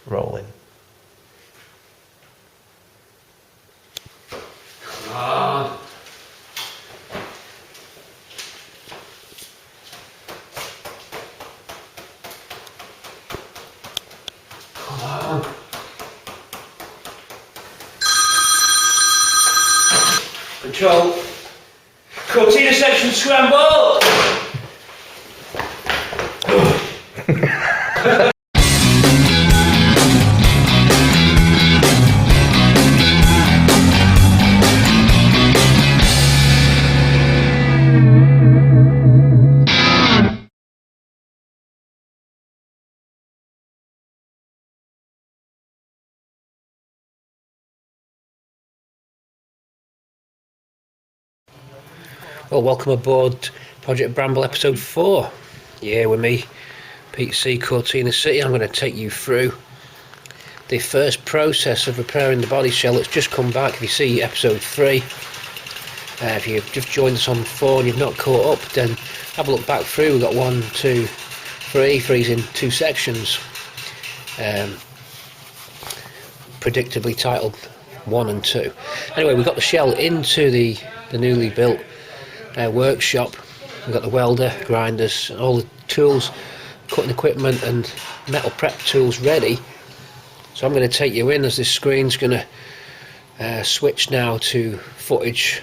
rolling. Come on. Come on. Control. Cortina section scramble. Well, welcome aboard Project Bramble episode 4. Yeah, with me, Pete C, Cortina City. I'm going to take you through the first process of repairing the body shell that's just come back. If you see episode 3, if you've just joined us on 4 and you've not caught up, then have a look back through. We've got 1, 2, 3. 3's in 2 sections. Predictably titled 1 and 2. Anyway, we got the shell into the newly built workshop. We've got the welder, grinders, all the tools, cutting equipment and metal prep tools ready. So I'm going to take you in as this screen's going to switch now to footage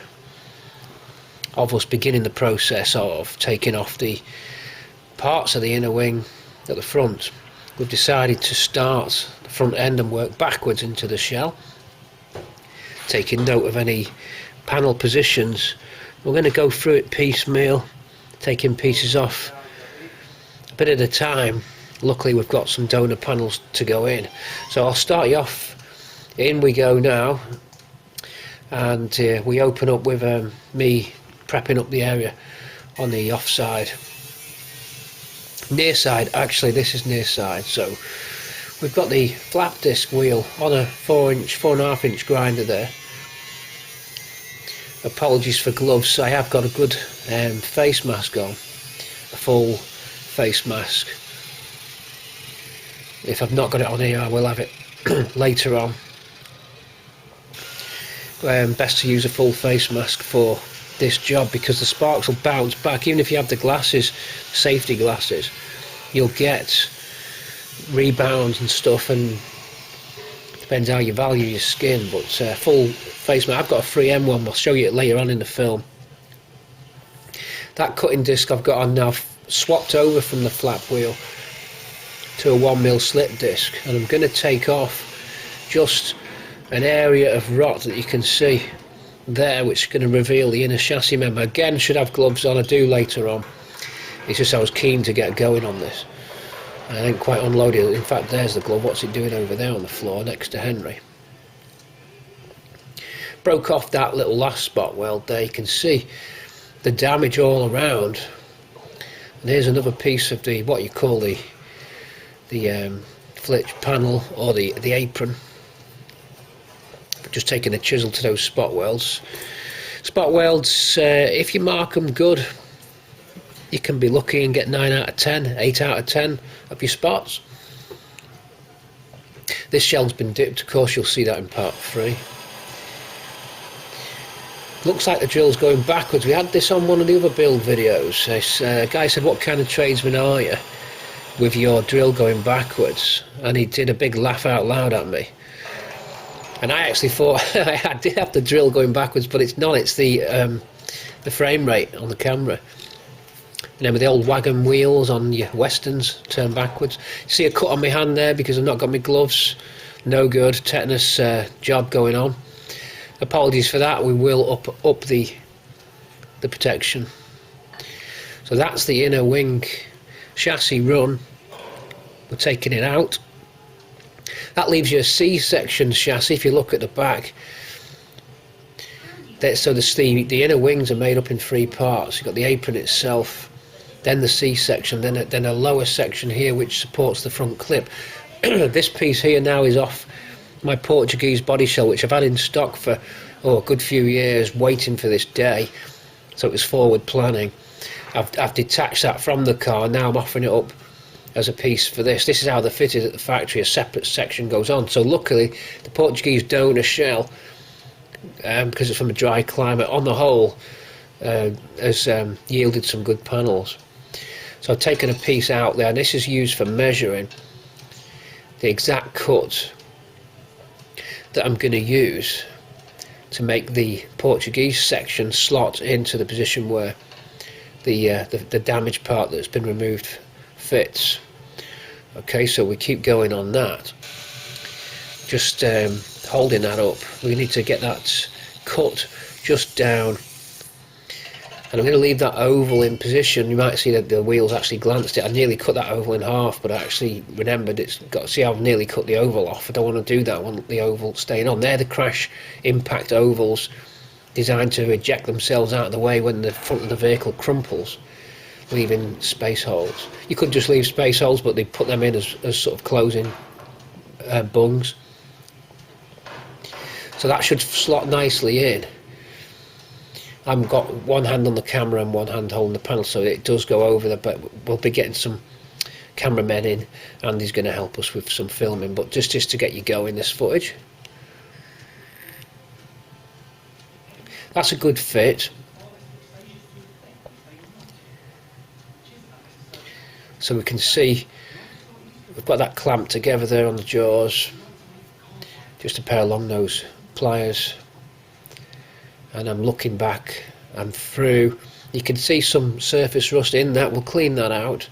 of us beginning the process of taking off the parts of the inner wing at the front. We've decided to start the front end and work backwards into the shell, taking note of any panel positions. We're going to go through it piecemeal, taking pieces off a bit at a time. Luckily we've got some donor panels to go in, so I'll start you off. In we go now, and we open up with me prepping up the area on the offside, near side. Actually this is near side. So we've got the flap disc wheel on a 4.5 inch grinder there. Apologies for gloves, I have got a good face mask on, a full face mask. If I've not got it on here, I will have it later on. Best to use a full face mask for this job because the sparks will bounce back. Even if you have the glasses, safety glasses, you'll get rebounds and stuff, and depends how you value your skin. But full face mask. I've got a 3M one, I'll show you it later on in the film. That cutting disc I've got on now swapped over from the flap wheel to a 1mm slip disc, and I'm going to take off just an area of rot that you can see there, which is going to reveal the inner chassis member. Again, should have gloves on, I do later on. It's just I was keen to get going on this. I didn't quite unload it. In fact, there's the glove. What's it doing over there on the floor next to Henry? Broke off that little last spot weld there. You can see the damage all around. And here's another piece of the what you call the flitch panel or the apron. Just taking a chisel to those spot welds. Spot welds, if you mark them good, you can be lucky and get 9 out of 10, 8 out of 10 of your spots. This shell's been dipped, of course you'll see that in part 3. Looks like the drill's going backwards. We had this on one of the other build videos. This guy said, what kind of tradesman are you with your drill going backwards? And he did a big laugh out loud at me. And I actually thought I did have the drill going backwards, but it's not. It's the frame rate on the camera. You know, with the old wagon wheels on your westerns, turn backwards. See a cut on my hand there because I've not got my gloves. No good. Tetanus job going on. Apologies for that. We will up the protection. So that's the inner wing chassis run. We're taking it out. That leaves you a C-section chassis. If you look at the back, so the inner wings are made up in 3 parts. You've got the apron itself, then the C-section, then a lower section here which supports the front clip. This piece here now is off my Portuguese body shell, which I've had in stock for a good few years, waiting for this day. So it was forward planning. I've detached that from the car. Now I'm offering it up as a piece for this. This is how they're fitted at the factory. A separate section goes on. So luckily the Portuguese donor shell, because it's from a dry climate, on the whole has yielded some good panels. So I've taken a piece out there, and this is used for measuring the exact cut that I'm going to use to make the Portuguese section slot into the position where the damaged part that's been removed fits. Okay, so we keep going on that, just holding that up. We need to get that cut just down, and I'm going to leave that oval in position. You might see that the wheels actually glanced it. I nearly cut that oval in half, but I actually remembered it's got to see how I've nearly cut the oval off. I don't want to do that. I want the oval staying on. They're the crash impact ovals, designed to eject themselves out of the way when the front of the vehicle crumples, leaving space holes. You could just leave space holes, but they put them in as sort of closing bungs. So that should slot nicely in. I've got one hand on the camera and one hand holding the panel, so it does go over there, but we'll be getting some cameramen in. Andy's going to help us with some filming, but just to get you going, this footage. That's a good fit. So we can see we've got that clamped together there on the jaws. Just a pair of long nose pliers. And I'm looking back and through. You can see some surface rust in that. We'll clean that out.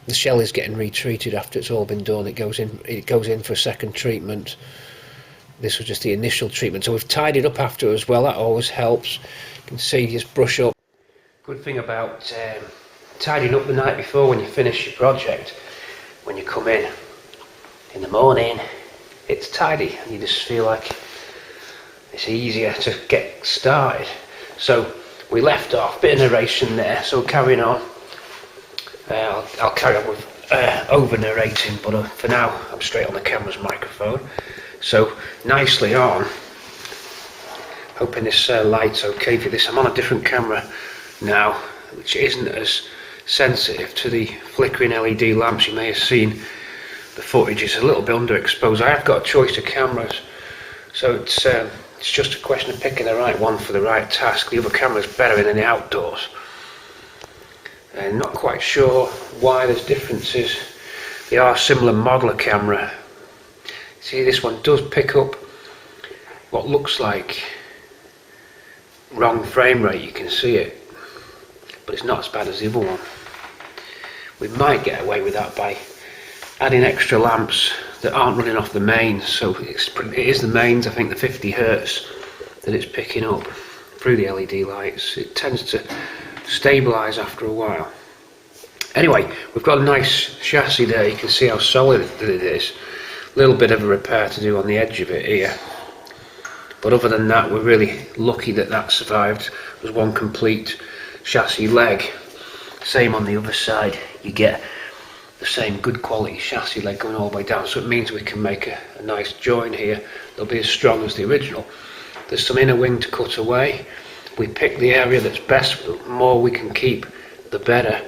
The shell is getting retreated after it's all been done. It goes in for a second treatment. This was just the initial treatment, so we've tidied up after as well. That always helps. You can see, just brush up. Good thing about tidying up the night before when you finish your project, when you come in the morning, it's tidy and you just feel like it's easier to get started. So we left off, bit of narration there, so carrying on. I'll carry on with over narrating, but for now I'm straight on the camera's microphone. So nicely on. Hoping this light's okay for this. I'm on a different camera now, which isn't as sensitive to the flickering LED lamps. You may have seen the footage is a little bit underexposed. I have got a choice of cameras, so it's just a question of picking the right one for the right task. The other camera's better in the outdoors. And not quite sure why there's differences. They are similar model of camera. See, this one does pick up what looks like wrong frame rate, you can see it, but it's not as bad as the other one. We might get away with that by adding extra lamps that aren't running off the mains. So it is the mains, I think the 50 Hertz that it's picking up through the LED lights. It tends to stabilise after a while. Anyway, we've got a nice chassis there. You can see how solid it is. A little bit of a repair to do on the edge of it here, but other than that we're really lucky that that survived. There's one complete chassis leg. Same on the other side, you get the same good quality chassis leg going all the way down, so it means we can make a nice join here. They'll be as strong as the original. There's some inner wing to cut away. We pick the area that's best. The more we can keep, the better.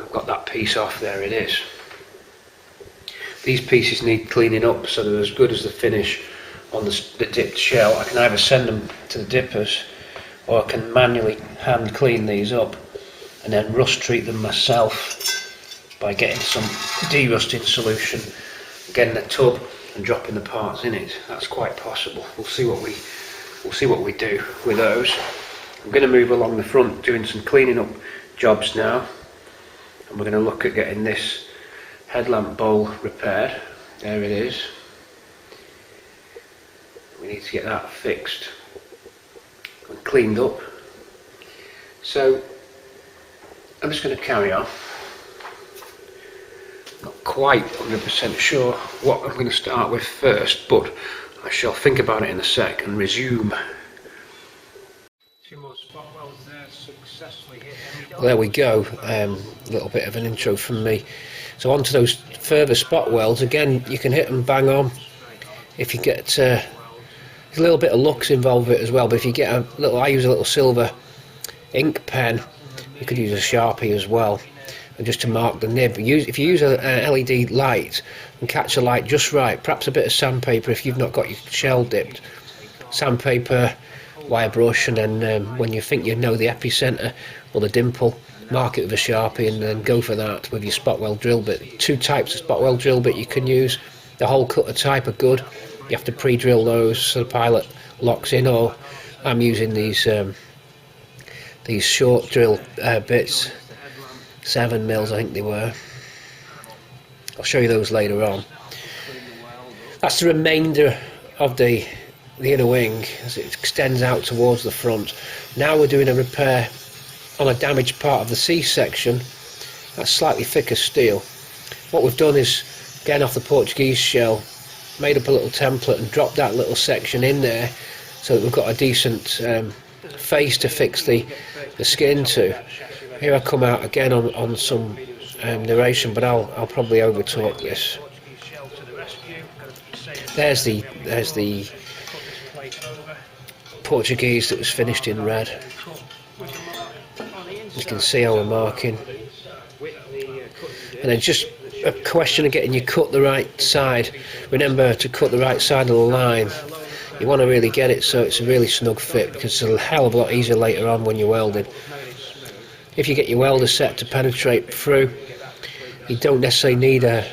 I've got that piece off, there it is. These pieces need cleaning up so they're as good as the finish on the dipped shell. I can either send them to the dippers, or I can manually hand clean these up and then rust treat them myself by getting some de-rusting solution, getting the tub and dropping the parts in it. That's quite possible. We'll see what we do with those. I'm going to move along the front doing some cleaning up jobs now, and we're going to look at getting this headlamp bowl repaired. There it is. We need to get that fixed and cleaned up. So I'm just going to carry on. Not quite 100% sure what I'm going to start with first, but I shall think about it in a sec and resume. Two more spot welds there, successfully hit. Well, there we go. A little bit of an intro from me. So onto those further spot welds. Again, you can hit them bang on. If you get a little bit of luck's involved with it as well, but if you get a little, I use a little silver ink pen, You could use a Sharpie as well, and just to mark the nib. If you use a LED light and catch the light just right, perhaps a bit of sandpaper if you've not got your shell dipped, sandpaper, wire brush, and then when you think you know the epicenter or the dimple, mark it with a Sharpie and then go for that with your spot weld drill bit. 2 types of spot weld drill bit you can use. The hole cutter type are good. You have to pre-drill those so the pilot locks in, or I'm using these short drill bits, 7mm I think they were. I'll show you those later on. That's the remainder of the inner wing as it extends out towards the front. Now we're doing a repair on a damaged part of the C-section. That's slightly thicker steel. What we've done is, getting off the Portuguese shell, made up a little template and dropped that little section in there so that we've got a decent face to fix the skin to. Here I come out again on some narration, but I'll probably over talk this. There's the Portuguese that was finished in red. You can see how we're marking, and then just a question of getting your cut the right side. Remember to cut the right side of the line. You want to really get it so it's a really snug fit, because it's a hell of a lot easier later on when you're welding. If you get your welder set to penetrate through, you don't necessarily need a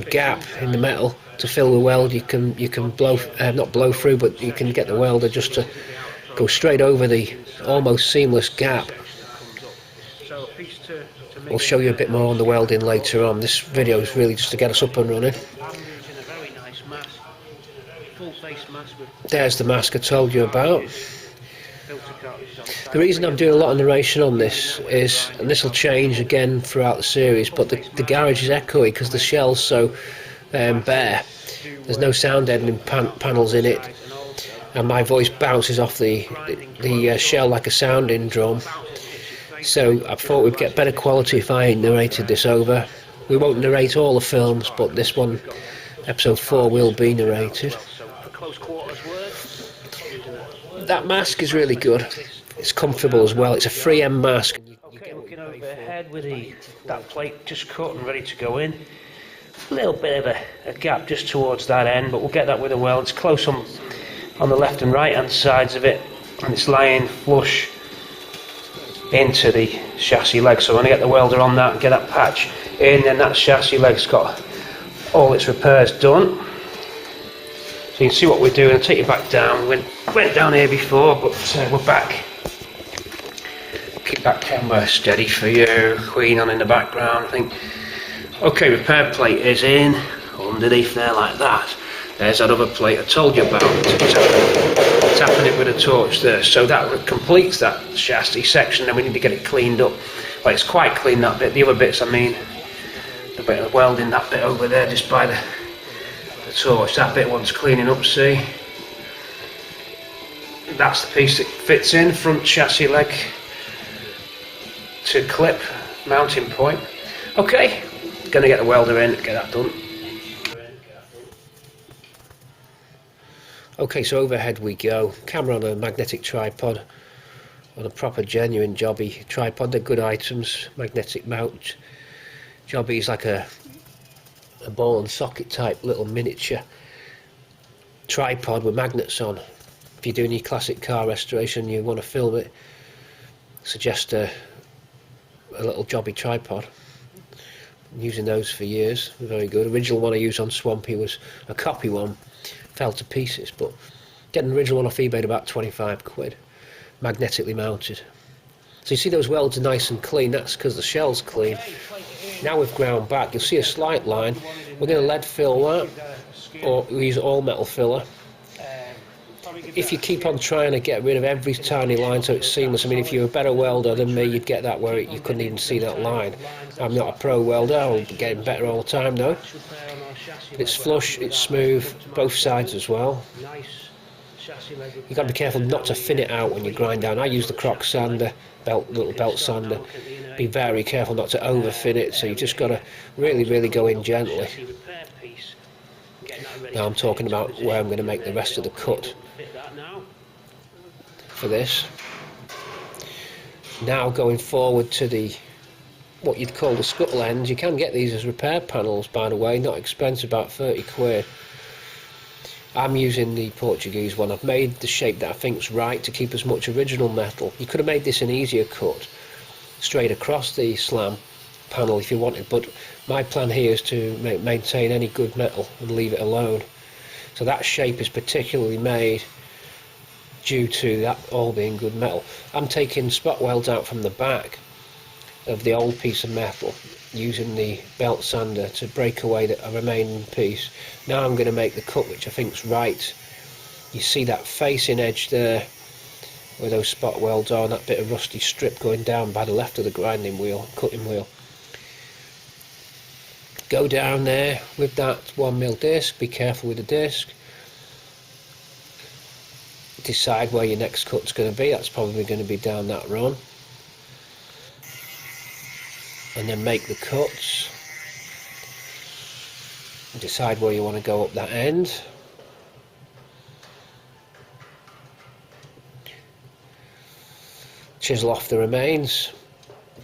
gap in the metal to fill the weld. You can blow, not blow through, but you can get the welder just to go straight over the almost seamless gap. We'll show you a bit more on the welding later on. This video is really just to get us up and running. There's the mask I told you about. The reason I'm doing a lot of narration on this is, and this will change again throughout the series, but the garage is echoey because the shell's so bare. There's no sound deadening panels in it, and my voice bounces off the shell like a sounding drum. So I thought we'd get better quality if I narrated this over. We won't narrate all the films, but this one, episode 4, will be narrated. That mask is really good. It's comfortable as well. It's a 3M mask. Okay, looking overhead with that plate just cut and ready to go in. A little bit of a gap just towards that end, but we'll get that with a weld. It's close on the left and right hand sides of it, and it's lying flush into the chassis leg. So I'm going to get the welder on that and get that patch in, and that chassis leg's got all its repairs done. So you can see what we're doing. I'll take you back down. We went down here before, but we're back. Keep that camera steady for you. Queen on in the background, I think. Okay, repair plate is in underneath there like that. There's that other plate I told you about. Tapping it with a torch there. So that completes that chassis section. Then we need to get it cleaned up. Well, it's quite clean, that bit. The other bits, I mean, the bit of welding, that bit over there just by the torch. That bit wants cleaning up, see? That's the piece that fits in, front chassis leg to clip, mounting point. Okay, gonna get the welder in, get that done. Okay, so overhead we go. Camera on a magnetic tripod, on a proper genuine jobby tripod. They're good items. Magnetic mount. Jobby is like a ball and socket type little miniature tripod with magnets on. If you're doing your classic car restoration and you want to film it, suggest a little jobby tripod. I'm using those for years, very good. Original one I used on Swampy was a copy one, fell to pieces, but getting the original one off eBay at about 25 quid, magnetically mounted. So you see those welds are nice and clean, that's because the shell's clean. Now we've ground back, you'll see a slight line. We're going to lead fill that, or we use all metal filler. If you keep on trying to get rid of every tiny line so it's seamless, I mean, if you're a better welder than me, you'd get that where you couldn't even see that line. I'm not a pro welder, I'm getting better all the time though. It's flush, it's smooth, both sides as well. You've got to be careful not to thin it out when you grind down. I use the croc sander, little belt sander. Be very careful not to over thin it, so you just got to really go in gently. Now I'm talking about where I'm going to make the rest of the cut for this. Now going forward to the what you'd call the scuttle ends. You can get these as repair panels, by the way, not expensive, about 30 quid. I'm using the Portuguese one. I've made the shape that I think's right to keep as much original metal. You could have made this an easier cut straight across the slam panel if you wanted, but my plan here is to maintain any good metal and leave it alone. So that shape is particularly made due to that all being good metal. I'm taking spot welds out from the back of the old piece of metal using the belt sander to break away the remaining piece. Now I'm going to make the cut which I think's right. You see that facing edge there where those spot welds are, and that bit of rusty strip going down by the left of the grinding wheel, cutting wheel. Go down there with that 1mm disc, be careful with the disc. Decide where your next cut's going to be, that's probably going to be down that run. And then make the cuts. Decide where you want to go up that end. Chisel off the remains.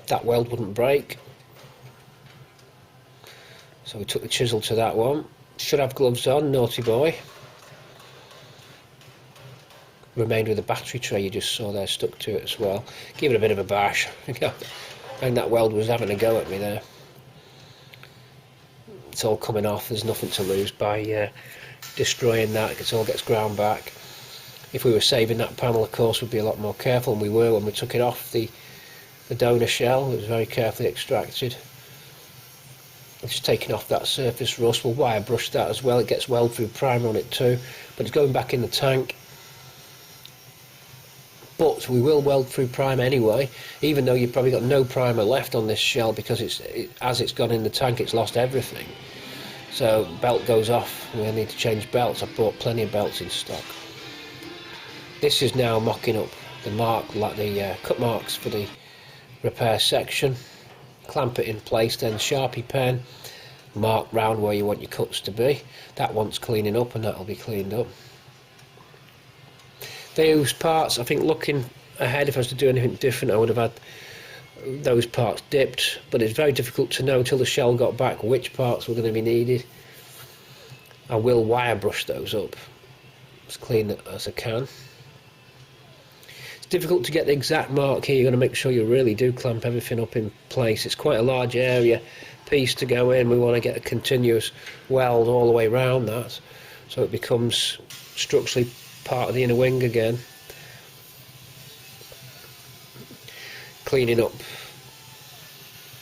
That weld wouldn't break. So we took the chisel to that one. Should have gloves on, naughty boy. Remained with the battery tray you just saw there stuck to it as well. Give it a bit of a bash. And that weld was having a go at me there. It's all coming off, there's nothing to lose by destroying that. It all gets ground back. If we were saving that panel, of course, we'd be a lot more careful, and we were when we took it off the donor shell. It was very carefully extracted. Just taking off that surface rust. We'll wire brush that as well. It gets weld through primer on it too, but it's going back in the tank. But we will weld through primer anyway, even though you've probably got no primer left on this shell, because as it's gone in the tank it's lost everything. So belt goes off, we'll need to change belts. I've bought plenty of belts in stock. This is now mocking up the mark, like the cut marks for the repair section. Clamp it in place, then Sharpie pen, mark round where you want your cuts to be. That wants cleaning up, and that'll be cleaned up. Those parts, I think looking ahead, if I was to do anything different, I would have had those parts dipped, but it's very difficult to know till the shell got back which parts were going to be needed. I will wire brush those up as clean as I can. It's difficult to get the exact mark here. You've got to make sure you really do clamp everything up in place. It's quite a large area piece to go in. We want to get a continuous weld all the way around that, so it becomes structurally part of the inner wing again. Cleaning up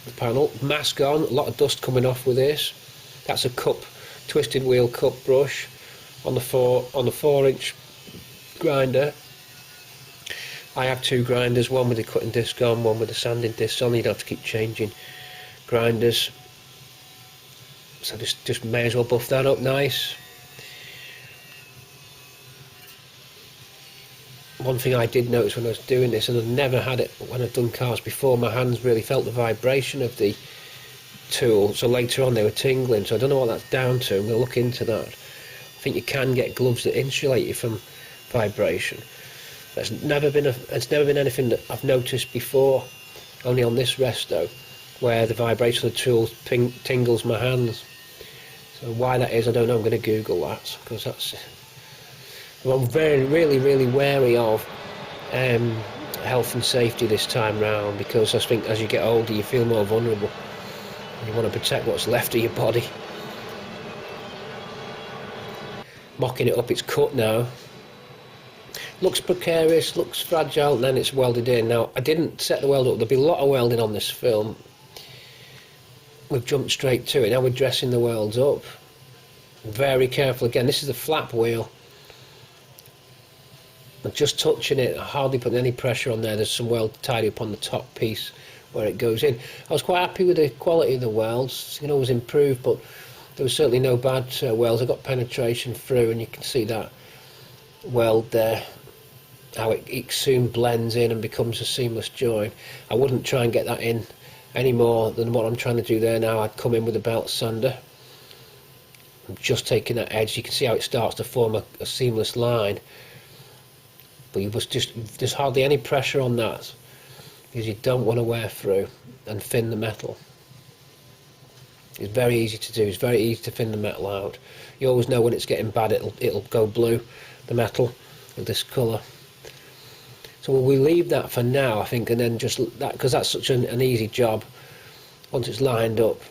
the panel, mask on, a lot of dust coming off with this. That's a cup, twisted wheel cup brush on the 4-inch grinder. I have two grinders, one with the cutting disc on, one with the sanding disc on. You'd have to keep changing grinders, so just may as well buff that up nice. One thing I did notice when I was doing this, and I've never had it when I've done cars before, my hands really felt the vibration of the tool, so later on they were tingling, so I don't know what that's down to. We'll look into that. I think you can get gloves that insulate you from vibration. It's never been anything that I've noticed before, only on this resto, where the vibration of the tool tingles my hands. So why that is, I don't know. I'm going to Google that, because that's... I'm really wary of health and safety this time round, because I think as you get older you feel more vulnerable. You want to protect what's left of your body. Mocking it up, it's cut now. Looks precarious, looks fragile, and then it's welded in. Now, I didn't set the weld up. There'll be a lot of welding on this film. We've jumped straight to it. Now we're dressing the welds up. Very careful. Again, this is the flap wheel. I'm just touching it, hardly putting any pressure on there. There's some weld tidy up on the top piece where it goes in. I was quite happy with the quality of the welds. You can always improve, but there was certainly no bad welds. I got penetration through, and you can see that weld there, how it soon blends in and becomes a seamless join. I wouldn't try and get that in any more than what I'm trying to do there now. I'd come in with a belt sander. I'm just taking that edge. You can see how it starts to form a seamless line. But there's hardly any pressure on that. is you don't want to wear through and thin the metal. It's very easy to do, it's very easy to thin the metal out. You always know when it's getting bad, it'll go blue, the metal, with this colour. So we leave that for now, I think, and then just that, because that's such an easy job. Once it's lined up,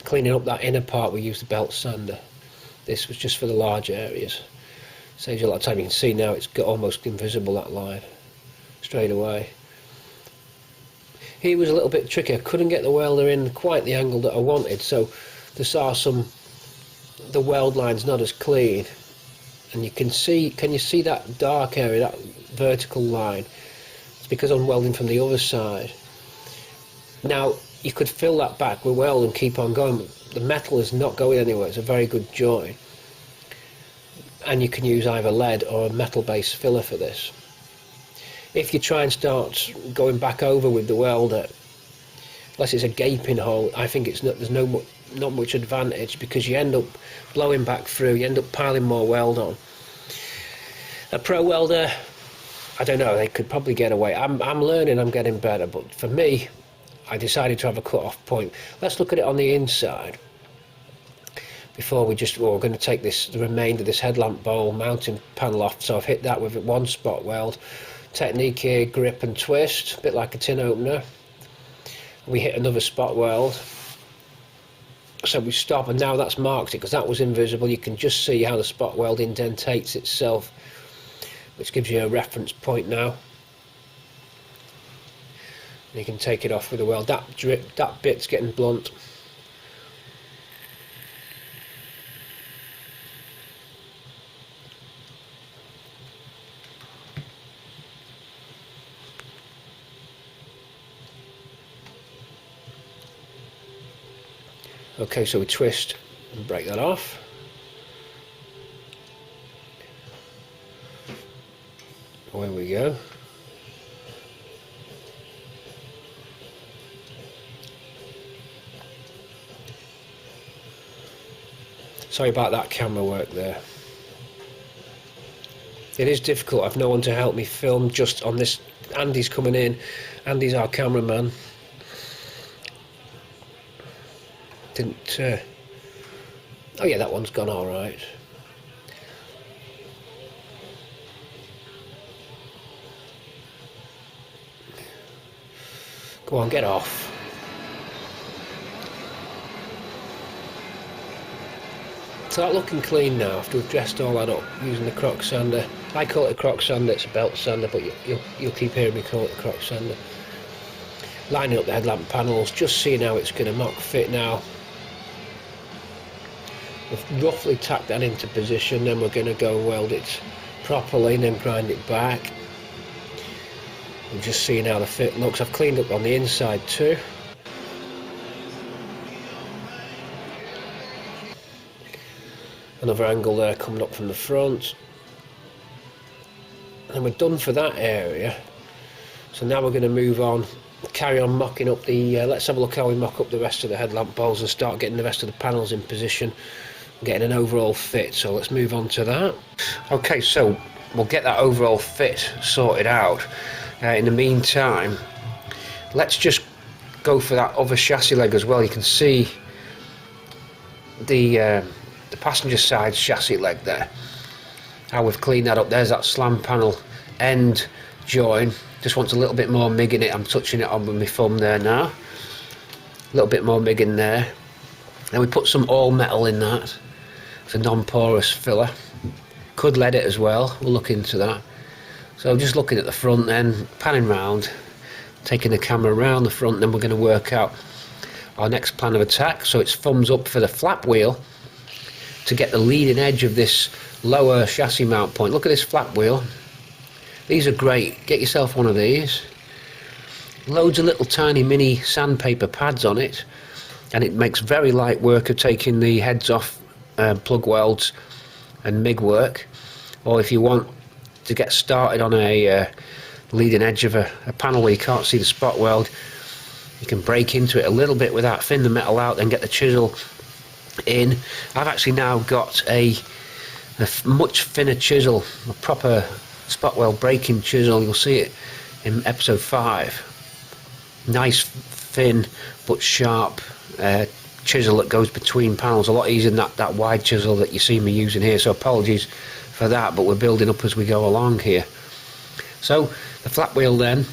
cleaning up that inner part, we use the belt sander. This was just for the large areas. Saves you a lot of time. You can see now it's got almost invisible, that line, straight away. Here was a little bit tricky. I couldn't get the welder in quite the angle that I wanted, so there are the weld line's not as clean, and you can see, can you see that dark area, that vertical line? It's because I'm welding from the other side. Now you could fill that back with weld and keep on going, but the metal is not going anywhere. It's a very good join, and you can use either lead or a metal based filler for this. If you try and start going back over with the welder, unless it's a gaping hole, I think there's not much advantage, because you end up blowing back through, you end up piling more weld on. A pro welder, I don't know, they could probably get away. I'm learning, I'm getting better, but for me, I decided to have a cut-off point. Let's look at it on the inside. Before we're going to take the remainder of this headlamp bowl mounting panel off, so I've hit that with one spot weld. Technique here, grip and twist, a bit like a tin opener. We hit another spot weld. So we stop, and now that's marked it, because that was invisible. You can just see how the spot weld indentates itself, which gives you a reference point now. And you can take it off with a weld. That bit's getting blunt. Okay, so we twist and break that off. Away we go. Sorry about that camera work there. It is difficult, I've no one to help me film just on this. Andy's coming in, Andy's our cameraman. Oh yeah, that one's gone all right. Go on, get off. So that's looking clean now after we've dressed all that up using the croc sander. I call it a croc sander, it's a belt sander, but you'll keep hearing me call it a croc sander. Lining up the headlamp panels, just seeing how it's going to mock fit now. We've roughly tacked that into position, then we're going to go and weld it properly and then grind it back. I'm just seeing how the fit looks. I've cleaned up on the inside too. Another angle there coming up from the front. And we're done for that area. So now we're going to move on, carry on mocking up the, let's have a look how we mock up the rest of the headlamp bowls and start getting the rest of the panels in position, getting an overall fit. So let's move on to that. Okay, so we'll get that overall fit sorted out. In the meantime, let's just go for that other chassis leg as well. You can see the passenger side chassis leg there, how we've cleaned that up. There's that slam panel end join. Just wants a little bit more MIG in it. I'm touching it on with my thumb there now. A little bit more MIG in there. Then we put some all metal in that. It's a non-porous filler. Could lead it as well, we'll look into that. So just looking at the front then, panning round, taking the camera around the front, then we're going to work out our next plan of attack. So it's thumbs up for the flap wheel to get the leading edge of this lower chassis mount point. Look at this flap wheel. These are great. Get yourself one of these. Loads of little tiny mini sandpaper pads on it, and it makes very light work of taking the heads off plug welds and MIG work. Or if you want to get started on a leading edge of a panel where you can't see the spot weld, you can break into it a little bit with that, thin the metal out, then get the chisel in. I've actually now got a much thinner chisel, a proper spot weld breaking chisel. You'll see it in episode 5. Nice, thin but sharp chisel that goes between panels, a lot easier than that wide chisel that you see me using here, so apologies for that, but we're building up as we go along here. So the flat wheel then,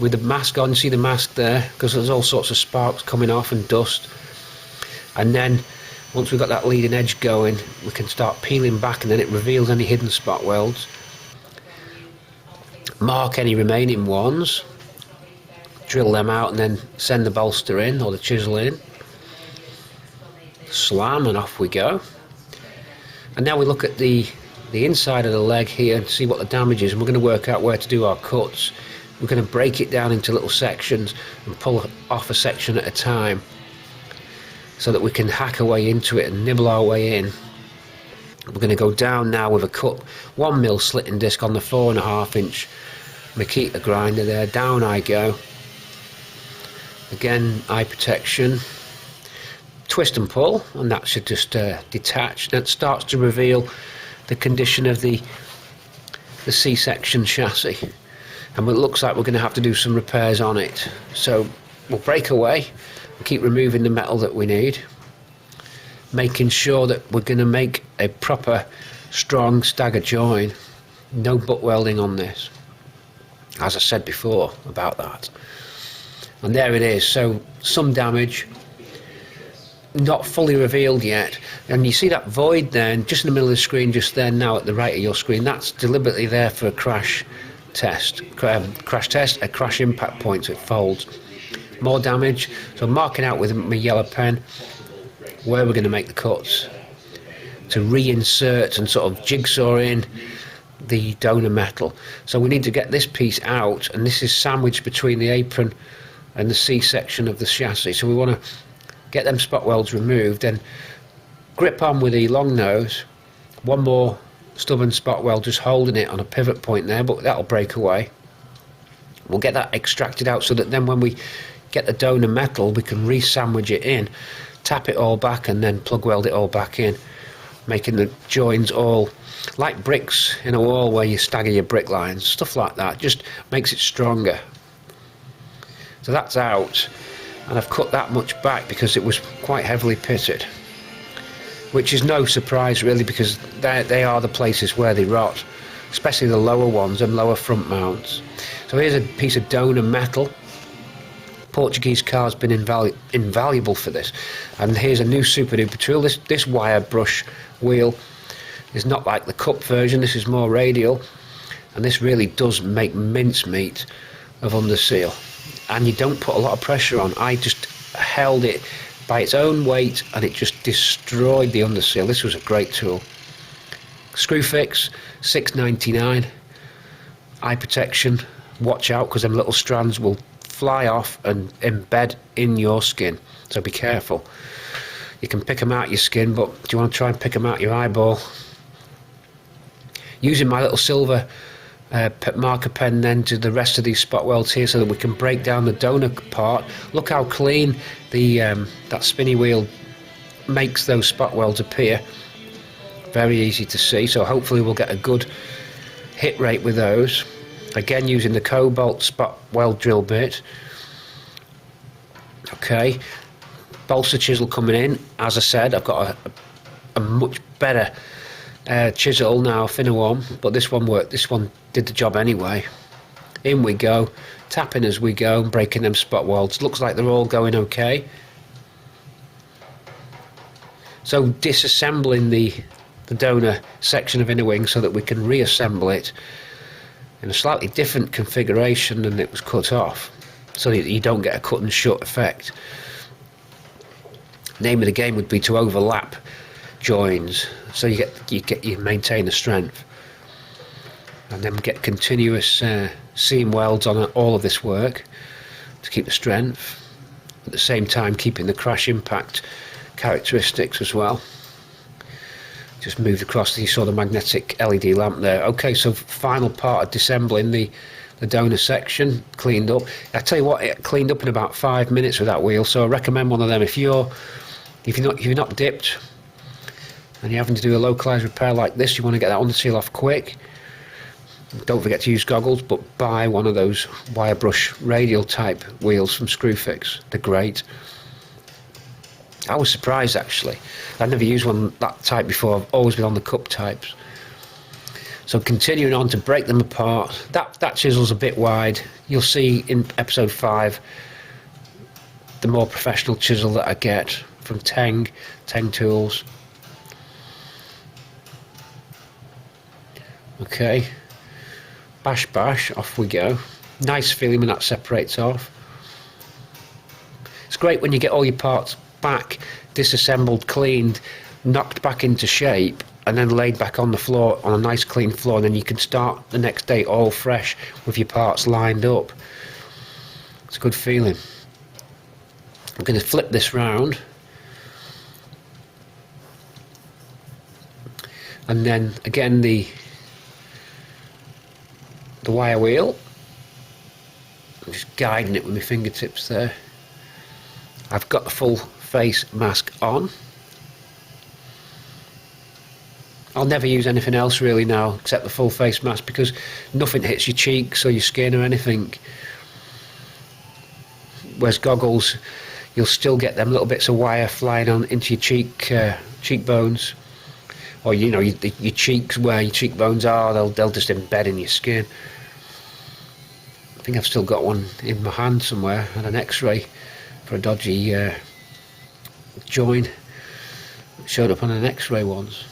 with the mask on, see the mask there, because there's all sorts of sparks coming off and dust. And then once we've got that leading edge going, we can start peeling back, and then it reveals any hidden spot welds. Mark any remaining ones, drill them out, and then send the bolster in, or the chisel in. Slam, and off we go. And now we look at the inside of the leg here and see what the damage is, and we're going to work out where to do our cuts. We're going to break it down into little sections and pull off a section at a time, so that we can hack our way into it and nibble our way in. We're going to go down now with a cut 1mm slitting disc on the 4.5-inch Mk3 grinder there. Down I go. Again, eye protection. Twist and pull, and that should just detach. That starts to reveal the condition of the C-section chassis, and it looks like we're going to have to do some repairs on it. So we'll break away and keep removing the metal that we need, making sure that we're going to make a proper strong stagger join. No butt welding on this, as I said before about that. And there it is. So some damage, not fully revealed yet, and you see that void then just in the middle of the screen, just there now at the right of your screen. That's deliberately there for a crash test, a crash impact point, so it folds. More damage, so I'm marking out with my yellow pen where we're going to make the cuts to reinsert and sort of jigsaw in the donor metal. So we need to get this piece out, and this is sandwiched between the apron and the C-section of the chassis, so we want to get them spot welds removed, then grip on with the long nose, one more stubborn spot weld just holding it on a pivot point there, but that'll break away. We'll get that extracted out so that then when we get the donor metal we can re-sandwich it in, tap it all back, and then plug weld it all back in, making the joins all like bricks in a wall where you stagger your brick lines, stuff like that. Just makes it stronger. So that's out, and I've cut that much back because it was quite heavily pitted, which is no surprise really, because they are the places where they rot, especially the lower ones and lower front mounts. So here's a piece of donor metal. Portuguese car's been invaluable for this, and here's a new super duper tool. This wire brush wheel is not like the cup version, this is more radial, and this really does make mincemeat of underseal, and you don't put a lot of pressure on. I just held it by its own weight and it just destroyed the underseal. This was a great tool. Screw fix, $6.99. Eye protection, watch out because them little strands will fly off and embed in your skin, so be careful. You can pick them out your skin, but do you want to try and pick them out your eyeball? Using my little silver marker pen then to the rest of these spot welds here so that we can break down the donor part. Look how clean the that spinny wheel makes those spot welds appear. Very easy to see, so hopefully we'll get a good hit rate with those. Again, using the cobalt spot weld drill bit. Okay, bolster chisel coming in. As I said, I've got a much better chisel now, thinner one, but this one worked. This one did the job anyway. In we go, tapping as we go and breaking them spot welds. Looks like they're all going okay. So disassembling the donor section of inner wing so that we can reassemble it in a slightly different configuration than it was cut off, so that you don't get a cut and shut effect. Name of the game would be to overlap joins so you maintain the strength, and then get continuous seam welds on all of this work to keep the strength, at the same time keeping the crash impact characteristics as well. Just moved across, you saw the magnetic LED lamp there. Okay, so final part of disassembling the donor section, cleaned up. I tell you what, it cleaned up in about 5 minutes with that wheel, so I recommend one of them. If you're not dipped and you're having to do a localized repair like this, you want to get that underseal off quick, Don't forget to use goggles, but buy one of those wire brush radial type wheels from Screwfix. They're great. I was surprised actually. I'd never used one that type before. I've always been on the cup types. So continuing on to break them apart. That chisel's a bit wide. You'll see in episode 5 the more professional chisel that I get from Teng Tools. Okay. Bash bash, off we go. Nice feeling when that separates off. It's great when you get all your parts back, disassembled, cleaned, knocked back into shape, and then laid back on the floor, on a nice clean floor, and then you can start the next day all fresh with your parts lined up. It's a good feeling. I'm going to flip this round, and then again the wire wheel. I'm just guiding it with my fingertips there. I've got the full face mask on. I'll never use anything else really now except the full face mask, because nothing hits your cheeks or your skin or anything. Whereas goggles, you'll still get them little bits of wire flying on into your cheekbones, or you know your cheeks where your cheekbones are. They'll just embed in your skin. I think I've still got one in my hand somewhere, and an X-ray for a dodgy join. It showed up on an X-ray once.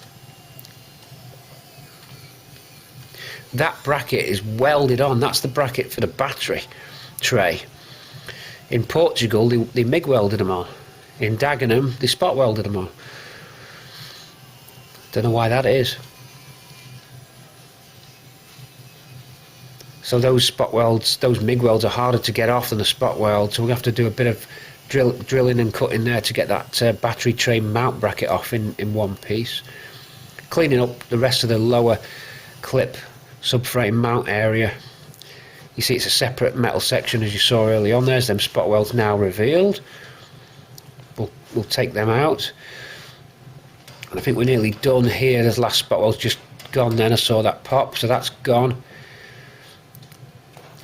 That bracket is welded on. That's the bracket for the battery tray. In Portugal, they MIG welded them on. In Dagenham, they spot welded them on. Don't know why that is. So those spot welds, those MIG welds are harder to get off than a spot weld, so we have to do a bit of drilling and cutting there to get that battery tray mount bracket off in one piece. Cleaning up the rest of the lower clip subframe mount area. You see it's a separate metal section as you saw early on. There's them spot welds now revealed. We'll take them out. And I think we're nearly done here. There's last spot weld just gone then. I saw that pop, so that's gone.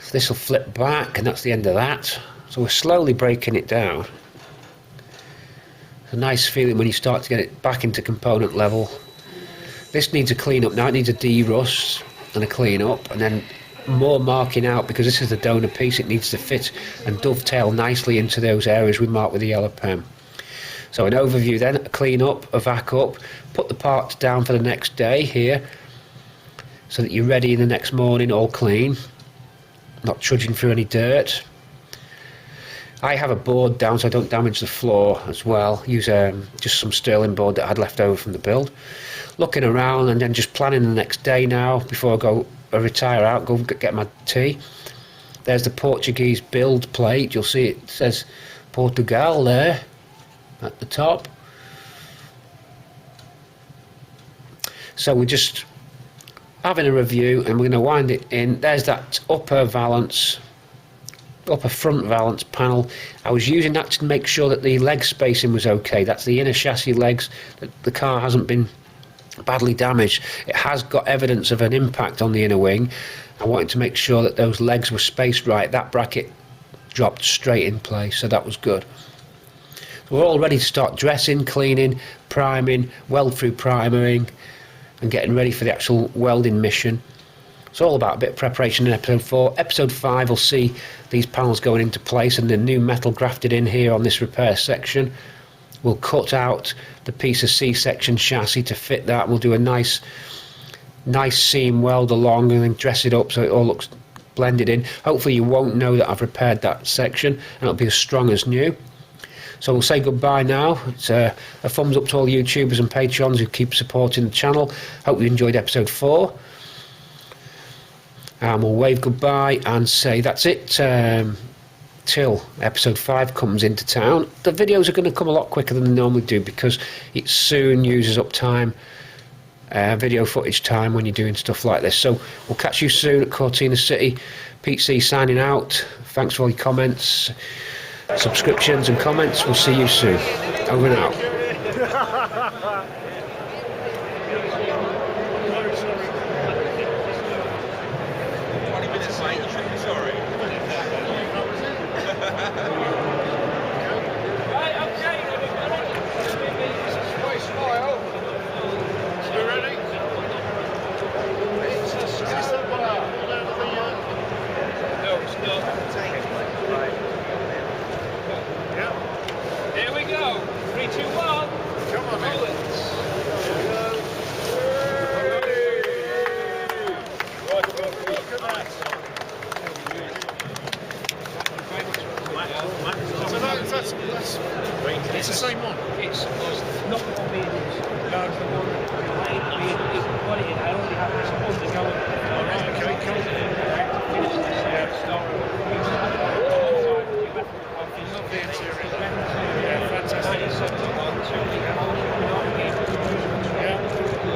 So this will flip back, and that's the end of that. So we're slowly breaking it down. It's a nice feeling when you start to get it back into component level. This needs a clean up now. It needs a de-rust and a clean up, and then more marking out, because this is the donor piece. It needs to fit and dovetail nicely into those areas we marked with the yellow pen. So an overview then, a clean up, a vac up, put the parts down for the next day here, so that you're ready in the next morning all clean, not trudging through any dirt. I have a board down so I don't damage the floor as well. Use just some sterling board that I had left over from the build. Looking around and then just planning the next day now before I retire out, go get my tea. There's the Portuguese build plate. You'll see it says Portugal there at the top. So we're just having a review, and we're going to wind it in. There's that upper front valance panel. I was using that to make sure that the leg spacing was okay. That's the inner chassis legs, that the car hasn't been badly damaged. It has got evidence of an impact on the inner wing. I wanted to make sure that those legs were spaced right. That bracket dropped straight in place, so that was good. So we're all ready to start dressing, cleaning, priming, weld through primering, and getting ready for the actual welding mission. It's all about a bit of preparation in episode 4. Episode 5 will see these panels going into place and the new metal grafted in here on this repair section. We'll cut out the piece of C-section chassis to fit that. We'll do a nice seam weld along and then dress it up so it all looks blended in. Hopefully you won't know that I've repaired that section, and it'll be as strong as new. So we'll say goodbye now. It's a thumbs up to all YouTubers and Patrons who keep supporting the channel. Hope you enjoyed episode 4. And we'll wave goodbye and say that's it till episode 5 comes into town. The videos are going to come a lot quicker than they normally do, because it soon uses up time, video footage time, when you're doing stuff like this. So we'll catch you soon at Cortina City. Pete C signing out. Thanks for all your comments, subscriptions and comments. We'll see you soon. Over and out. Sorry. Right, okay, everybody. Wait, smile. You ready? It's a scale bar. No, it's not. Yeah. Here we go. 3, 2, 1. Come on, Roll then. it. Look at that. So that's it's the same one. It's not the one being used. No, it's the one being what it is. I already have this undergoing. Alright, okay, cool. Love the interior. Yeah, fantastic. Yeah.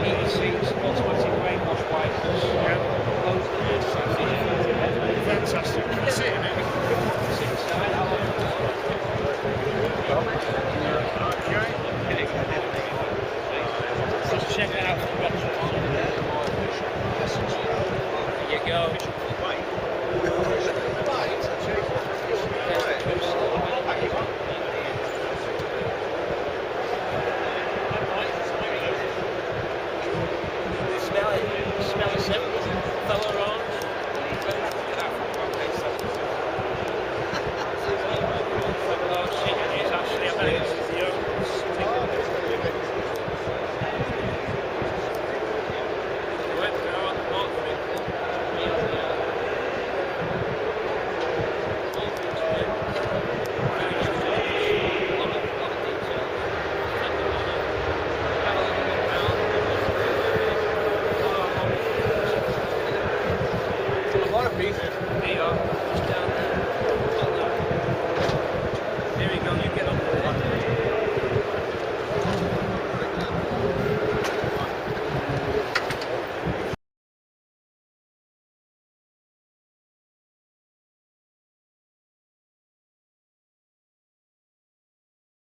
Heated seats, automatic rainwash wipers. Yeah. Loads of Fantastic. Can you sit in it? Okay. Just check it out for the retro. There you go. Smell it, fellow around. There you are.